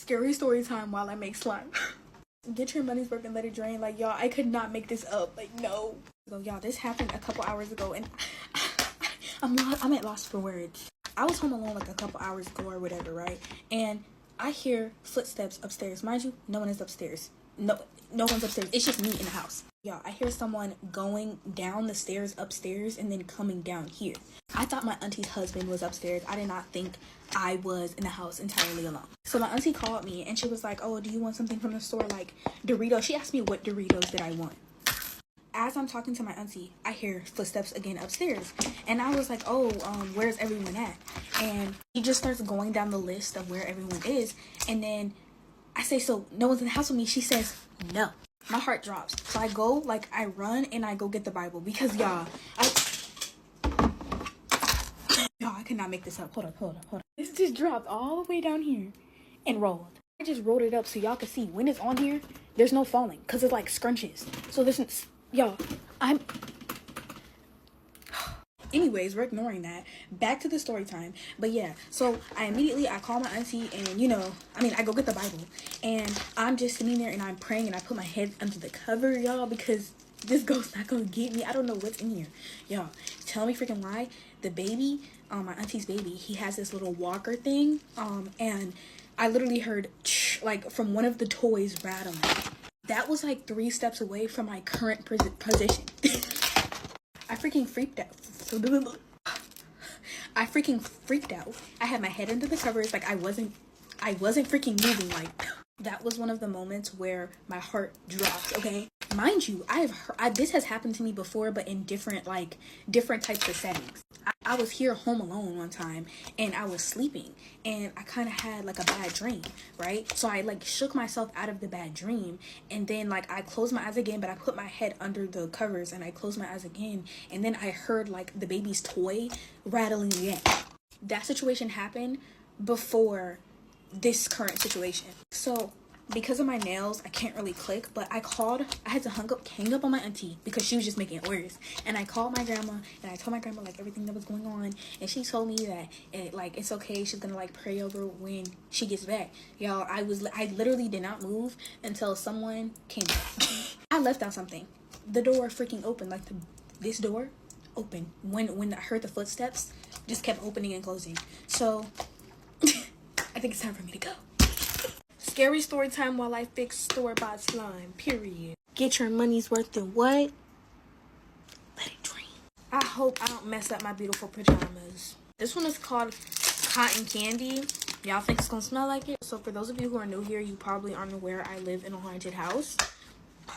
Scary story time while I make slime. Get your money's worth and let it drain. Like, y'all, I could not make this up. Like, no. So, y'all, this happened a couple hours ago, and I'm at loss for words. I was home alone like a couple hours ago or whatever, right? And I hear footsteps upstairs. Mind you, no one is upstairs. No one's upstairs. It's just me in the house. Y'all, I hear someone going down the stairs upstairs and then coming down here. I thought my auntie's husband was upstairs. I did not think I was in the house entirely alone. So my auntie called me and she was like, oh, do you want something from the store, like Doritos? She asked me what Doritos did I want. As I'm talking to my auntie, I hear footsteps again upstairs. And I was like, oh, where's everyone at? And he just starts going down the list of where everyone is. And then I say, so no one's in the house with me? She says, no. My heart drops. So I go, like, I run and I go get the Bible. Because, y'all, I could not make this up. Hold up. This just dropped all the way down here and rolled. I just rolled it up so y'all can see when it's on here, there's no falling. Because it's like scrunches. So this is, y'all, anyways, we're ignoring that. Back to the story time. But yeah, so I call my auntie and, I go get the Bible. And I'm just sitting there and I'm praying and I put my head under the cover, y'all, because this ghost's not gonna get me. I don't know what's in here. Y'all, tell me freaking why. The baby, my auntie's baby, he has this little walker thing. And I literally heard, like, from one of the toys rattling. That was like 3 steps away from my current position. I freaking freaked out. I had my head under the covers, like I wasn't freaking moving. Like, that was one of the moments where my heart dropped. Okay, mind you, this has happened to me before, but in different types of settings. I was here home alone one time and I was sleeping and I kind of had like a bad dream, right? So I like shook myself out of the bad dream and then like I closed my eyes again, but I put my head under the covers and I closed my eyes again, and then I heard like the baby's toy rattling again. That situation happened before this current situation. So because of my nails, I can't really click, but I had to hang up on my auntie because she was just making orders. And I called my grandma and I told my grandma like everything that was going on, and she told me that it's okay, she's gonna like pray over when she gets back. Y'all, I literally did not move until someone came back. I left out something. The door freaking opened, like this door opened when I heard the footsteps, just kept opening and closing. So I think it's time for me to go. Scary story time while I fix store-bought slime, period. Get your money's worth in what? Let it drain. I hope I don't mess up my beautiful pajamas. This one is called Cotton Candy. Y'all think it's gonna smell like it? So for those of you who are new here, you probably aren't aware I live in a haunted house.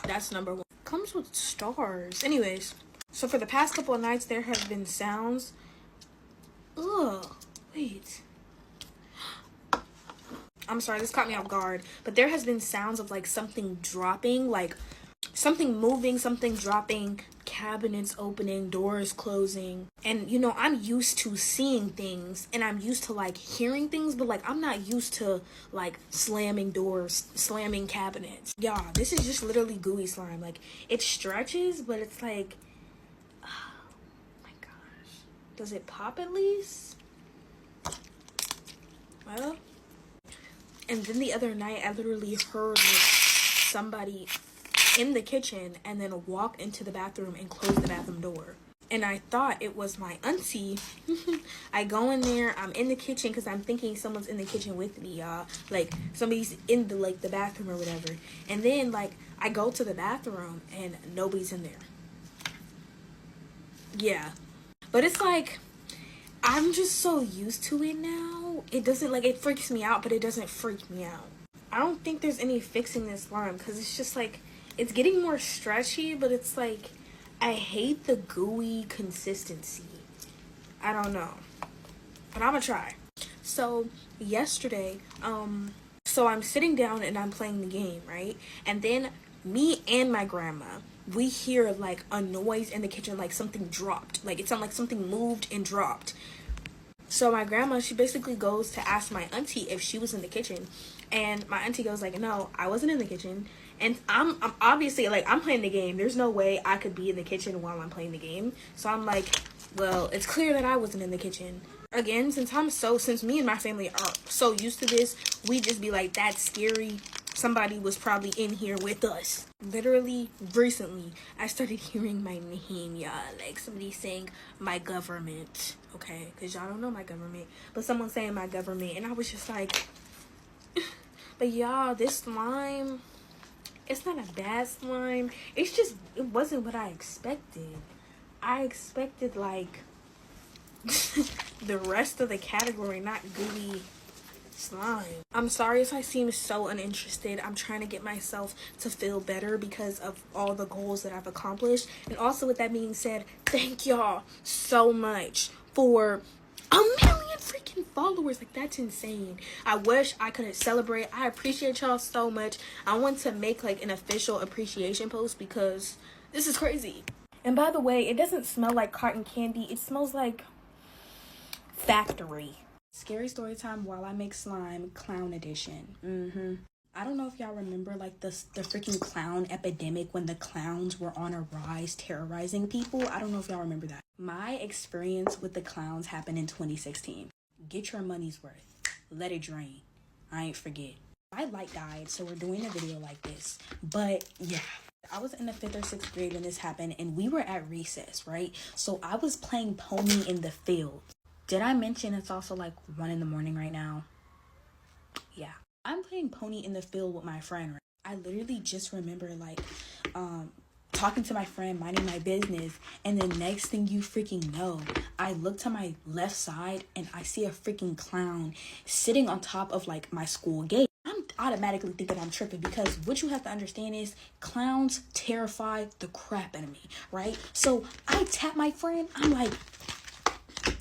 That's number 1. Comes with stars. Anyways, so for the past couple of nights, there have been sounds. Ugh, wait. I'm sorry, this caught me off guard, but there has been sounds of like something dropping, like something moving, something dropping, cabinets opening, doors closing. And I'm used to seeing things and I'm used to like hearing things, but like I'm not used to like slamming doors, slamming cabinets. Y'all, this is just literally gooey slime. Like, it stretches, but it's like, oh my gosh, does it pop at least? Well, and then the other night, I literally heard like somebody in the kitchen and then walk into the bathroom and close the bathroom door. And I thought it was my auntie. I go in there, I'm in the kitchen because I'm thinking someone's in the kitchen with me, y'all. Like, somebody's in the bathroom or whatever. And then, like, I go to the bathroom and nobody's in there. Yeah. But it's like, I'm just so used to it now. It doesn't, like, it freaks me out, but it doesn't freak me out. I don't think there's any fixing this slime because it's just, like, it's getting more stretchy, but it's, like, I hate the gooey consistency. I don't know. But I'm gonna try. So, yesterday, so I'm sitting down and I'm playing the game, right? And then me and my grandma, we hear, like, a noise in the kitchen, like something dropped. Like, it sounded like something moved and dropped. So my grandma, she basically goes to ask my auntie if she was in the kitchen. And my auntie goes like, no, I wasn't in the kitchen. And I'm obviously, like, I'm playing the game. There's no way I could be in the kitchen while I'm playing the game. So I'm like, well, it's clear that I wasn't in the kitchen. Again, since me and my family are so used to this, we just be like, that's scary. Somebody was probably in here with us. Literally, recently, I started hearing my name, y'all. Like, somebody saying my government, okay? Because y'all don't know my government. But someone saying my government. And I was just like, but y'all, this slime, it's not a bad slime. It's just, it wasn't what I expected. I expected, like, the rest of the category, not gooey slime. I'm sorry if I seem so uninterested. I'm trying to get myself to feel better because of all the goals that I've accomplished. And also, with that being said, thank y'all so much for 1,000,000 freaking followers. Like, that's insane. I wish I could celebrate. I appreciate y'all so much. I want to make like an official appreciation post because this is crazy. And by the way, it doesn't smell like cotton candy. It smells like factory. Scary story time while I make slime, clown edition. I don't know if y'all remember like the freaking clown epidemic when the clowns were on a rise terrorizing people. I don't know if y'all remember that. My experience with the clowns happened in 2016. Get your money's worth. Let it drain. I ain't forget. My light died, so we're doing a video like this. But yeah, I was in the 5th or 6th grade when this happened, and we were at recess, right? So I was playing pony in the field. Did I mention it's also like 1 a.m. right now? Yeah. I'm playing pony in the field with my friend, right? I literally just remember like talking to my friend, minding my business, and the next thing you freaking know, I look to my left side and I see a freaking clown sitting on top of like my school gate. I'm automatically thinking I'm tripping because what you have to understand is clowns terrify the crap out of me, right? So I tap my friend. I'm like,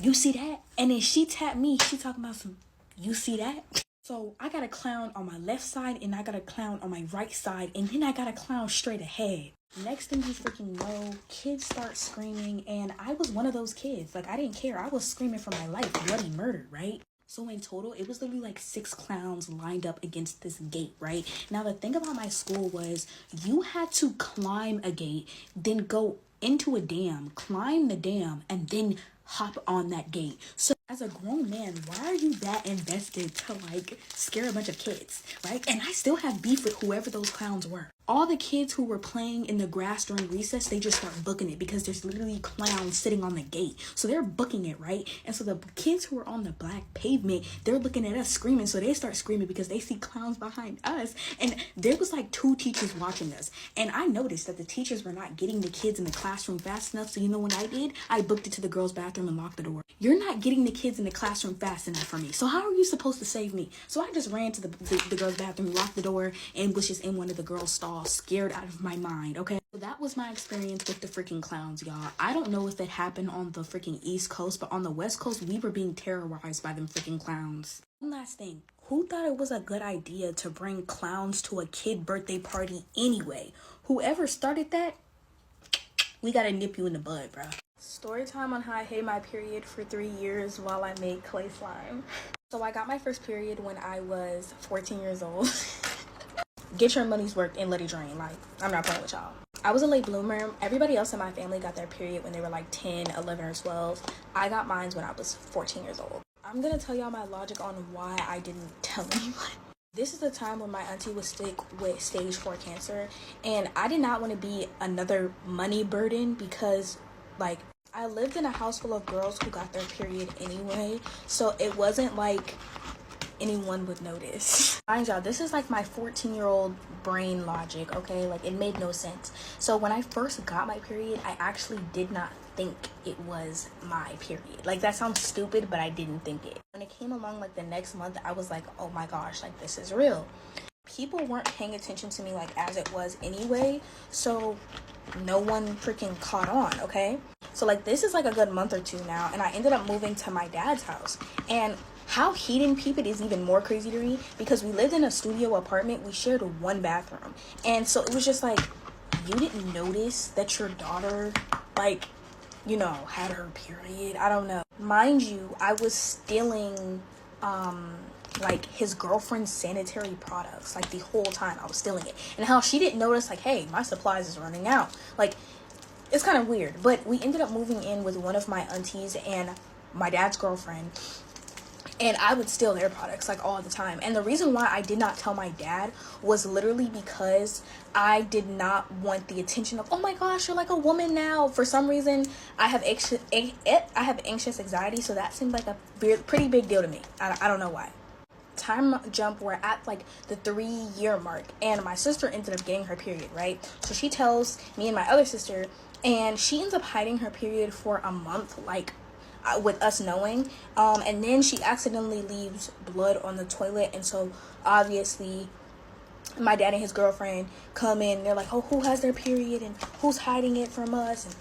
you see that? And then she tapped me. She talking about some, you see that? So I got a clown on my left side and I got a clown on my right side. And then I got a clown straight ahead. Next thing you freaking know, kids start screaming. And I was one of those kids. Like, I didn't care. I was screaming for my life. Bloody murder, right? So in total, it was literally like 6 clowns lined up against this gate, right? Now, the thing about my school was you had to climb a gate, then go into a dam, climb the dam, and then hop on that gate. So as a grown man, why are you that invested to like scare a bunch of kids, right? And I still have beef with whoever those clowns were. All the kids who were playing in the grass during recess, they just start booking it because there's literally clowns sitting on the gate. So they're booking it, right? And so the kids who are on the black pavement, they're looking at us screaming. So they start screaming because they see clowns behind us. And there was like 2 teachers watching us. And I noticed that the teachers were not getting the kids in the classroom fast enough. So you know what I did? I booked it to the girls' bathroom and locked the door. You're not getting the kids in the classroom fast enough for me. So how are you supposed to save me? So I just ran to the girls' bathroom, locked the door, and was just in one of the girls' stalls, scared out of my mind, okay? So that was my experience with the freaking clowns, y'all. I don't know if it happened on the freaking East Coast, but on the West Coast, we were being terrorized by them freaking clowns. One last thing. Who thought it was a good idea to bring clowns to a kid birthday party anyway? Whoever started that, we gotta nip you in the bud, bro. Story time on how I hated my period for 3 years while I made clay slime. So I got my first period when I was 14 years old. Get your money's worth and let it drain. Like, I'm not playing with y'all. I was a late bloomer. Everybody else in my family got their period when they were like 10, 11, or 12. I got mine when I was 14 years old. I'm gonna tell y'all my logic on why I didn't tell anyone. This is the time when my auntie was sick with stage 4 cancer, and I did not want to be another money burden because, like, I lived in a house full of girls who got their period anyway, so it wasn't like anyone would notice. Mind y'all, this is like my 14-year-old brain logic, okay? Like, it made no sense. So when I first got my period, I actually did not think it was my period. Like, that sounds stupid, but I didn't think it. When it came along like the next month, I was like, oh my gosh, like, this is real. People weren't paying attention to me like as it was anyway, so no one freaking caught on, okay? So like, this is like a good month or 2 now, and I ended up moving to my dad's house. And how he didn't peep it is even more crazy to me because we lived in a studio apartment. We shared 1 bathroom. And so it was just like, you didn't notice that your daughter, like, you know, had her period. I don't know. Mind you, I was stealing, like, his girlfriend's sanitary products, like, the whole time I was stealing it. And how she didn't notice, like, hey, my supplies is running out. Like, it's kind of weird. But we ended up moving in with one of my aunties, and my dad's girlfriend, and I would steal their products like all the time. And the reason why I did not tell my dad was literally because I did not want the attention of, oh my gosh, you're like a woman now. For some reason, I have anxious anxiety, so that seemed like a pretty big deal to me. I don't know why. Time jump, we're at like the 3-year mark, and my sister ended up getting her period, right? So she tells me and my other sister, and she ends up hiding her period for a month, like with us knowing, and then she accidentally leaves blood on the toilet. And so obviously my dad and his girlfriend come in, and they're like, oh, who has their period and who's hiding it from us, and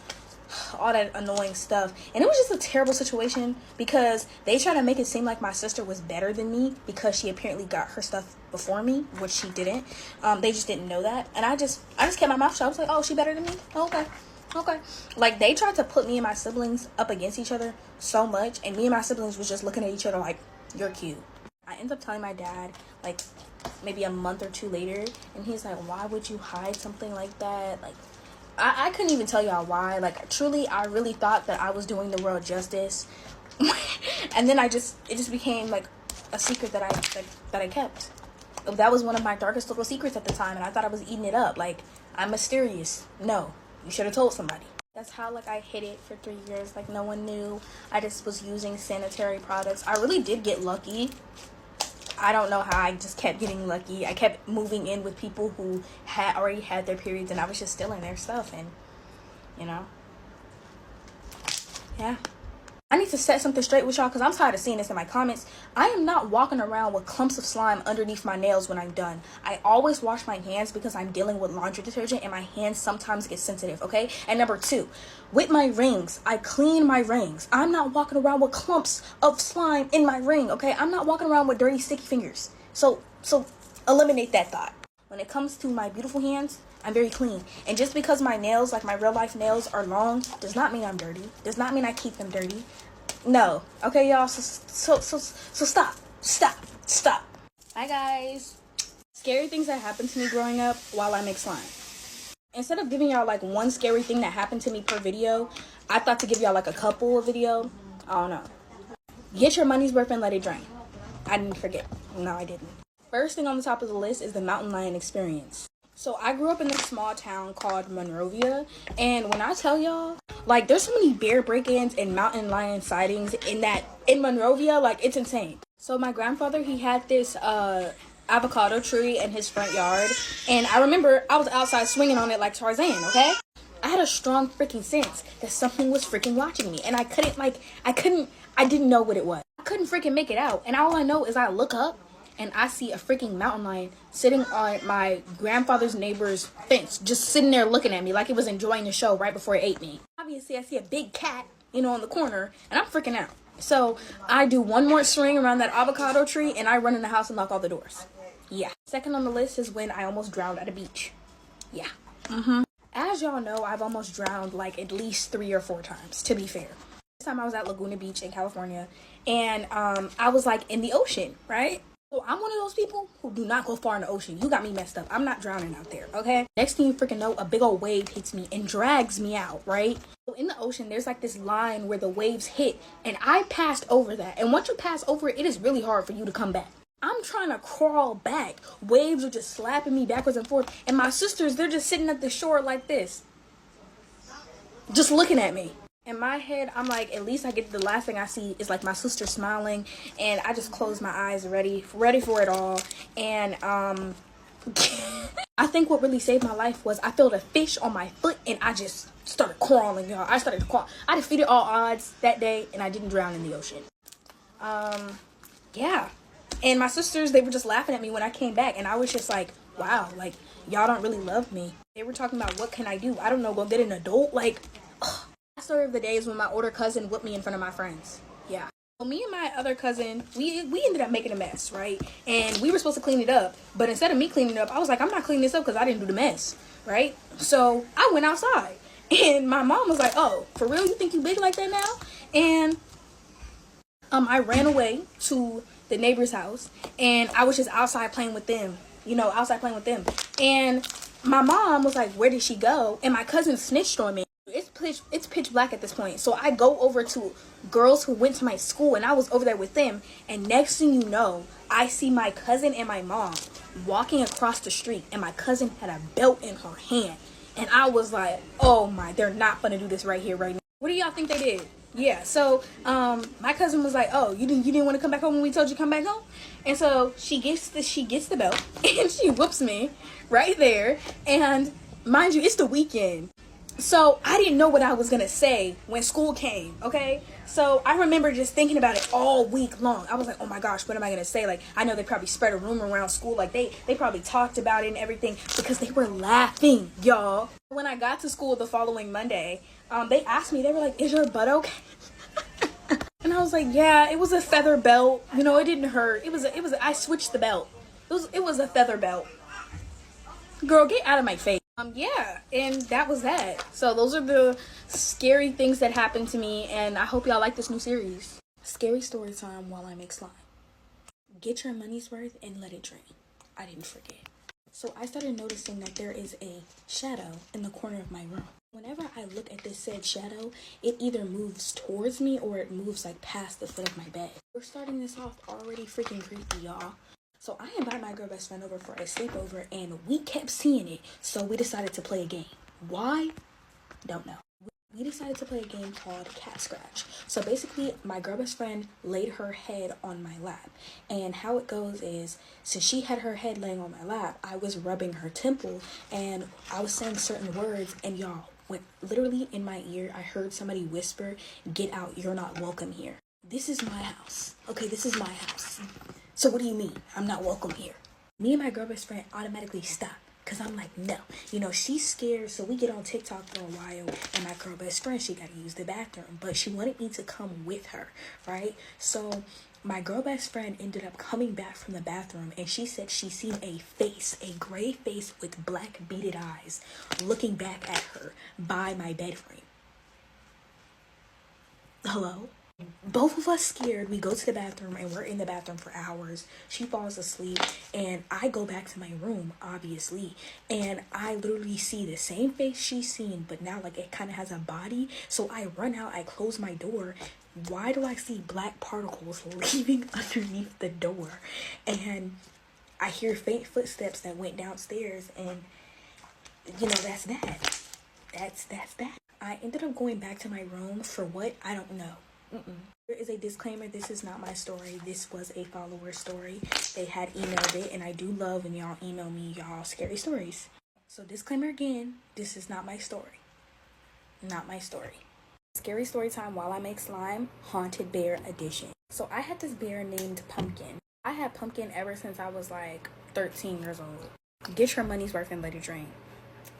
all that annoying stuff. And it was just a terrible situation because they try to make it seem like my sister was better than me because she apparently got her stuff before me, which she didn't. They just didn't know that, and I just kept my mouth shut. I was like, oh, she better than me? Oh, okay. Like, they tried to put me and my siblings up against each other so much, and me and my siblings was just looking at each other like, you're cute. I ended up telling my dad like maybe a month or two later, and he's like, why would you hide something like that? Like, I couldn't even tell y'all why. Like, truly, I really thought that I was doing the world justice. And then it just became like a secret that I kept. That was one of my darkest little secrets at the time, and I thought I was eating it up. Like, I'm mysterious. No, you should have told somebody. That's how, like, I hid it for 3 years. Like, no one knew. I just was using sanitary products. I really did get lucky. I don't know how. I just kept getting lucky. I kept moving in with people who had already had their periods, and I was just stealing their stuff. And, you know, yeah. I need to set something straight with y'all because I'm tired of seeing this in my comments. I am not walking around with clumps of slime underneath my nails when I'm done. I always wash my hands because I'm dealing with laundry detergent and my hands sometimes get sensitive, okay? And number 2, with my rings, I clean my rings. I'm not walking around with clumps of slime in my ring, okay? I'm not walking around with dirty, sticky fingers. So eliminate that thought. When it comes to my beautiful hands, I'm very clean. And just because my nails, like my real life nails, are long, does not mean I'm dirty. Does not mean I keep them dirty. No. Okay, y'all. So stop. Hi, guys. Scary things that happened to me growing up while I make slime. Instead of giving y'all like one scary thing that happened to me per video, I thought to give y'all like a couple of video. I don't know. Get your money's worth and let it drain. I didn't forget. No, I didn't. First thing on the top of the list is the mountain lion experience. So I grew up in this small town called Monrovia, and when I tell y'all, like, there's so many bear break-ins and mountain lion sightings in Monrovia, like, it's insane. So my grandfather, he had this avocado tree in his front yard, and I remember I was outside swinging on it like Tarzan, okay? I had a strong freaking sense that something was freaking watching me, and I didn't know what it was. I couldn't freaking make it out, and all I know is I look up, and I see a freaking mountain lion sitting on my grandfather's neighbor's fence, just sitting there looking at me like it was enjoying the show right before it ate me. Obviously, I see a big cat, on the corner, and I'm freaking out. So I do one more swing around that avocado tree, and I run in the house and lock all the doors. Yeah. Second on the list is when I almost drowned at a beach. Yeah. As y'all know, I've almost drowned like at least 3 or 4 times, to be fair. This time I was at Laguna Beach in California, and I was like in the ocean, right? So I'm one of those people who do not go far in the ocean. You got me messed up. I'm not drowning out there, okay? Next thing you freaking know, a big old wave hits me and drags me out, right? So in the ocean, there's like this line where the waves hit, and I passed over that. And once you pass over it, it is really hard for you to come back. I'm trying to crawl back. Waves are just slapping me backwards and forth. And my sisters, they're just sitting at the shore like this, just looking at me. In my head, I'm like, at least the last thing I see is like my sister smiling, and I just close my eyes ready for it all. And I think what really saved my life was I felt a fish on my foot, and I just started crawling, y'all. I started to crawl. I defeated all odds that day, and I didn't drown in the ocean. Yeah. And my sisters, they were just laughing at me when I came back, and I was just like, wow, like, y'all don't really love me. They were talking about, what can I do? I don't know, go get an adult? Like, ugh. Last story of the day is when my older cousin whipped me in front of my friends. Yeah. So me and my other cousin, we ended up making a mess, right? And we were supposed to clean it up. But instead of me cleaning it up, I was like, I'm not cleaning this up because I didn't do the mess, right? So I went outside. And my mom was like, oh, for real? You think you big like that now? And I ran away to the neighbor's house. And I was just outside playing with them. And my mom was like, where did she go? And my cousin snitched on me. It's pitch black at this point. So I go over to girls who went to my school, and I was over there with them. And next thing you know, I see my cousin and my mom walking across the street, and my cousin had a belt in her hand. And I was like, oh my, they're not gonna do this right here, right now. What do y'all think they did? Yeah, so my cousin was like, oh, you didn't want to come back home when we told you to come back home? And so she gets the belt and she whoops me right there. And mind you, it's the weekend. So I didn't know what I was gonna say when school came, okay? So I remember just thinking about it all week long. I was like, oh my gosh, what am I gonna say? Like, I know they probably spread a rumor around school. Like, they probably talked about it and everything because they were laughing, y'all. When I got to school the following Monday, they asked me, they were like, is your butt okay? And I was like, yeah, it was a feather belt. You know, it didn't hurt. I switched the belt. It was a feather belt. Girl, get out of my face. Yeah, and that was that. So those are the scary things that happened to me, and I hope y'all like this new series. Scary story time while I make slime. Get your money's worth and let it drain. I didn't forget. So I started noticing that there is a shadow in the corner of my room. Whenever I look at this said shadow, it either moves towards me or it moves like past the foot of my bed. We're starting this off already freaking creepy, y'all. So I invited my girl best friend over for a sleepover, and we kept seeing it. So we decided to play a game. Why? Don't know. We decided to play a game called Cat Scratch. So basically, my girl best friend laid her head on my lap. And how it goes is, since she had her head laying on my lap, I was rubbing her temple, and I was saying certain words, and y'all, when literally in my ear, I heard somebody whisper, "Get out, you're not welcome here." This is my house. Okay, this is my house. So what do you mean I'm not welcome here? Me and my girl best friend automatically stop. Because I'm like, no. You know, she's scared. So we get on TikTok for a while. And my girl best friend, she got to use the bathroom. But she wanted me to come with her, right? So my girl best friend ended up coming back from the bathroom. And she said she seen a face, a gray face with black beaded eyes, looking back at her by my bed frame. Hello? Both of us scared. We go to the bathroom and we're in the bathroom for hours. She falls asleep and I go back to my room, obviously, and I literally see the same face she's seen, but now like it kind of has a body. So I run out, I close my door. Why do I see black particles leaving underneath the door? And I hear faint footsteps that went downstairs, and you know, that's that. That's that. I ended up going back to my room for what? I don't know. There is a disclaimer. This is not my story. This was a follower story. They had emailed it, and I do love when y'all email me y'all scary stories. So disclaimer again, this is not my story. Not my story. Scary story time while I make slime, haunted bear edition. So I had this bear named Pumpkin. I had Pumpkin ever since I was like 13 years old. Get your money's worth and let it drain.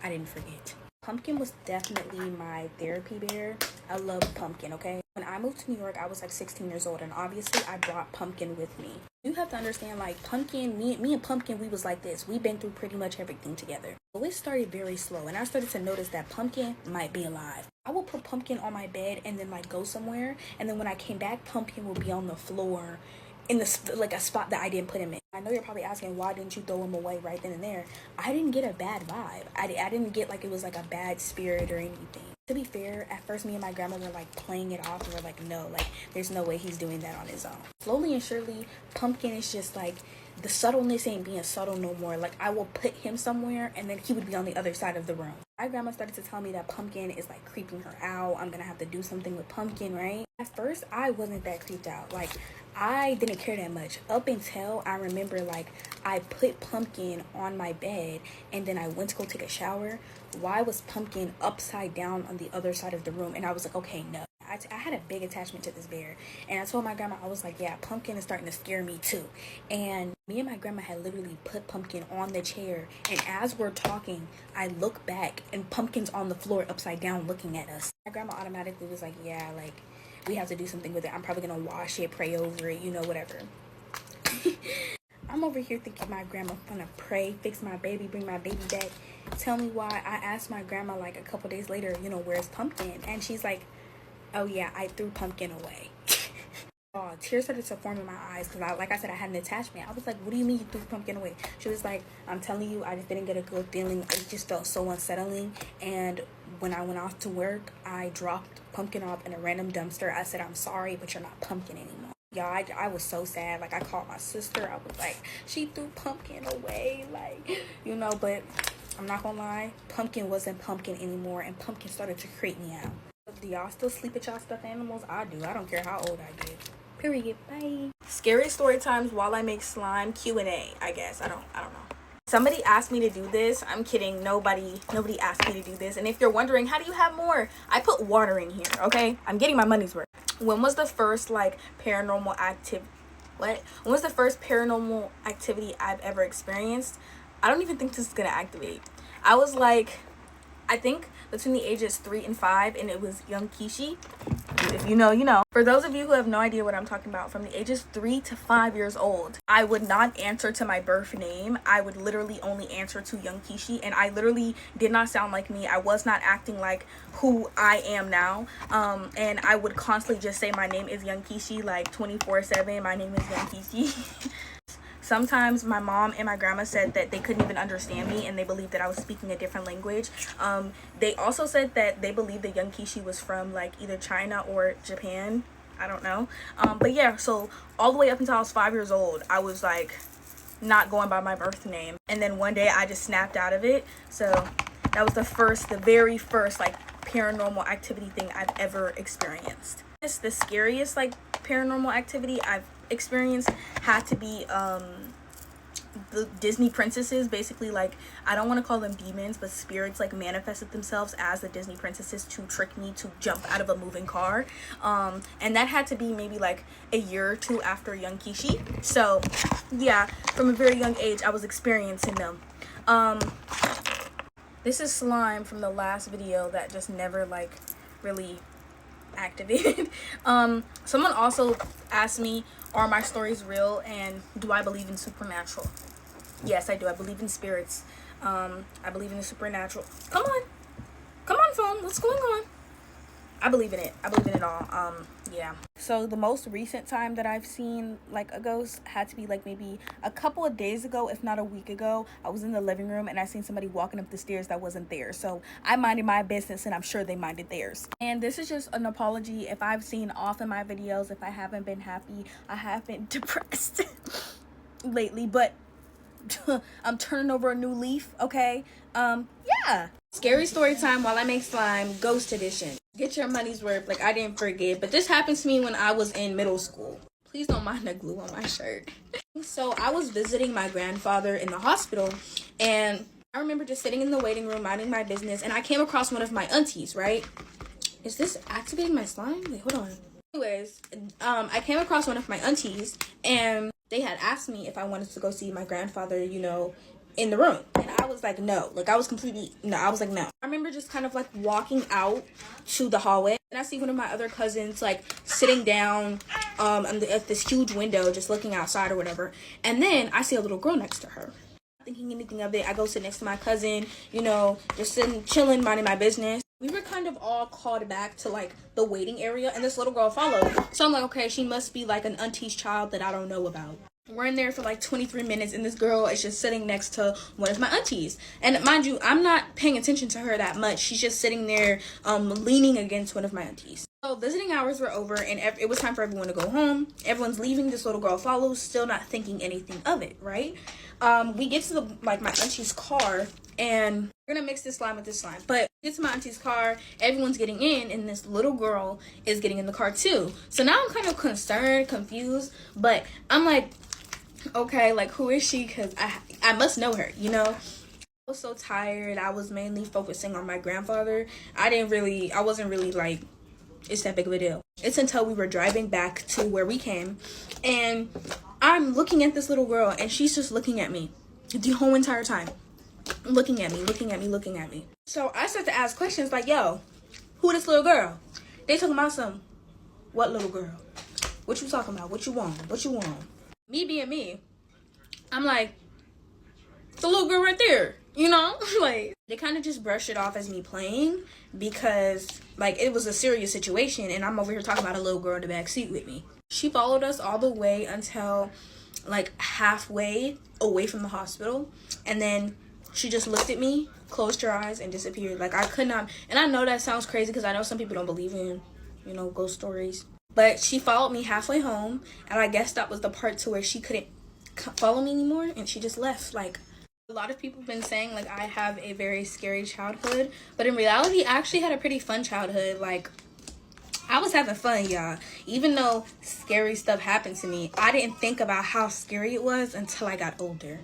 I didn't forget. Pumpkin was definitely my therapy bear. I love Pumpkin, okay? When I moved to New York, I was like 16 years old, and obviously I brought Pumpkin with me. You have to understand, like, Pumpkin, me and Pumpkin, we was like this. We've been through pretty much everything together. So it started very slow, and I started to notice that Pumpkin might be alive. I would put Pumpkin on my bed and then like go somewhere, and then when I came back, Pumpkin would be on the floor in the like a spot that I didn't put him in. I know you're probably asking, why didn't you throw him away right then and there? I didn't get a bad vibe. I didn't get like it was like a bad spirit or anything. To be fair, at first me and my grandma were like playing it off, and we're like, no, like there's no way he's doing that on his own. Slowly and surely, Pumpkin is just like, the subtleness ain't being subtle no more. Like, I will put him somewhere and then he would be on the other side of the room. My grandma started to tell me that Pumpkin is like creeping her out. I'm gonna have to do something with Pumpkin, right? At first, I wasn't that creeped out. Like, I didn't care that much up until I remember like I put Pumpkin on my bed and then I went to go take a shower. Why was Pumpkin upside down on the other side of the room? And I was like, okay, no. I had a big attachment to this bear, and I told my grandma, I was like, yeah, Pumpkin is starting to scare me too. And me and my grandma had literally put Pumpkin on the chair, and as we're talking, I look back and Pumpkin's on the floor upside down looking at us. My grandma automatically was like, yeah, like we have to do something with it. I'm probably gonna wash it, pray over it, you know, whatever. I'm over here thinking my grandma's gonna pray, fix my baby, bring my baby back. Tell me why. I asked my grandma like a couple days later, you know, where's Pumpkin? And she's like, oh yeah, I threw Pumpkin away. Tears started to form in my eyes because like I said, I had an attachment. I was like, what do you mean you threw the pumpkin away? She was like, I'm telling you, I just didn't get a good feeling. It just felt so unsettling. And when I went off to work, I dropped pumpkin off in a random dumpster. I said, I'm sorry, but you're not pumpkin anymore. Y'all, I was so sad. Like, I called my sister. I was like, she threw pumpkin away. Like, you know, but I'm not gonna lie. Pumpkin wasn't pumpkin anymore. And pumpkin started to creep me out. Do y'all still sleep with y'all stuffed animals? I do. I don't care how old I get. Period. Bye. Scary story times while I make slime Q&A, I guess. I don't know. Somebody asked me to do this. I'm kidding. Nobody asked me to do this. And if you're wondering, how do you have more? I put water in here, okay? I'm getting my money's worth. When was the first paranormal activity? When was the first paranormal activity I've ever experienced? I don't even think this is gonna activate. I was like, I think between the ages 3 and 5, and it was young Kishi. If you know, you know. For those of you who have no idea what I'm talking about, from the ages 3 to 5 years old, I would not answer to my birth name. I would literally only answer to young Kishi, and I literally did not sound like me. I was not acting like who I am now. And I would constantly just say my name is young Kishi, like 24/7. My name is young Kishi. Sometimes my mom and my grandma said that they couldn't even understand me and they believed that I was speaking a different language. They also said that they believed that young Kishi was from either China or Japan. I don't know. But yeah, so all the way up until I was 5 years old, I was not going by my birth name. And then one day I just snapped out of it. So that was the very first paranormal activity thing I've ever experienced. The scariest paranormal activity I've experienced had to be the Disney princesses. Basically, I don't want to call them demons, but spirits manifested themselves as the Disney princesses to trick me to jump out of a moving car. And that had to be maybe a year or two after young Kishi. So yeah, from a very young age I was experiencing them. This is slime from the last video that just never really activated. Someone also asked me, are my stories real and do I believe in supernatural? Yes, I do. I believe in spirits. I believe in the supernatural. Come on phone, what's going on? I believe in it. I believe in it all. Yeah. So the most recent time that I've seen a ghost had to be maybe a couple of days ago, if not a week ago. I was in the living room and I seen somebody walking up the stairs that wasn't there. So I minded my business and I'm sure they minded theirs. And this is just an apology if I've seen off in my videos, if I haven't been happy. I have been depressed lately, but I'm turning over a new leaf, okay? Yeah. Scary story time while I make slime, ghost edition. Get your money's worth. I didn't forget, but this happened to me when I was in middle school. Please don't mind the glue on my shirt. So I was visiting my grandfather in the hospital, and I remember just sitting in the waiting room minding my business, and I came across one of my aunties, right? Is this activating my slime? Wait, hold on. Anyways, I came across one of my aunties, and they had asked me if I wanted to go see my grandfather, in the room. And I was like, no. I was completely, no. I was like, no. I remember just kind of walking out to the hallway, and I see one of my other cousins sitting down at this huge window just looking outside or whatever. And then I see a little girl next to her. Not thinking anything of it, I go sit next to my cousin, just sitting, chilling, minding my business. We were kind of all called back to the waiting area, and this little girl followed. So I'm like, okay, she must be an auntie's child that I don't know about. We're in there for 23 minutes, and this girl is just sitting next to one of my aunties. And mind you, I'm not paying attention to her that much. She's just sitting there leaning against one of my aunties. So visiting hours were over, and it was time for everyone to go home. Everyone's leaving. This little girl follows, still not thinking anything of it, right? We get to my auntie's car, and we're gonna mix this slime with this slime. But we get to my auntie's car, everyone's getting in, and this little girl is getting in the car too. So now I'm kind of concerned, confused, but I'm like, okay, who is she? Because I must know her, I was so tired. I was mainly focusing on my grandfather. I wasn't really it's that big of a deal. It's until we were driving back to where we came, and I'm looking at this little girl, and she's just looking at me the whole entire time. Looking at me. So I start to ask questions yo, who this little girl? They talking about what little girl? What you talking about? What you want? Me being me, I'm like, the little girl right there, they kind of just brush it off as me playing because it was a serious situation, and I'm over here talking about a little girl in the back seat with me. She followed us all the way until like halfway away from the hospital, and then she just looked at me, closed her eyes, and disappeared. Like, I could not, and I know that sounds crazy because I know some people don't believe in, you know, ghost stories, but she followed me halfway home, and I guess that was the part to where she couldn't follow me anymore, and she just left. Like, a lot of people have been saying like I have a very scary childhood, but in reality I actually had a pretty fun childhood. Like, I was having fun, y'all. Even though scary stuff happened to me, I didn't think about how scary it was until I got older.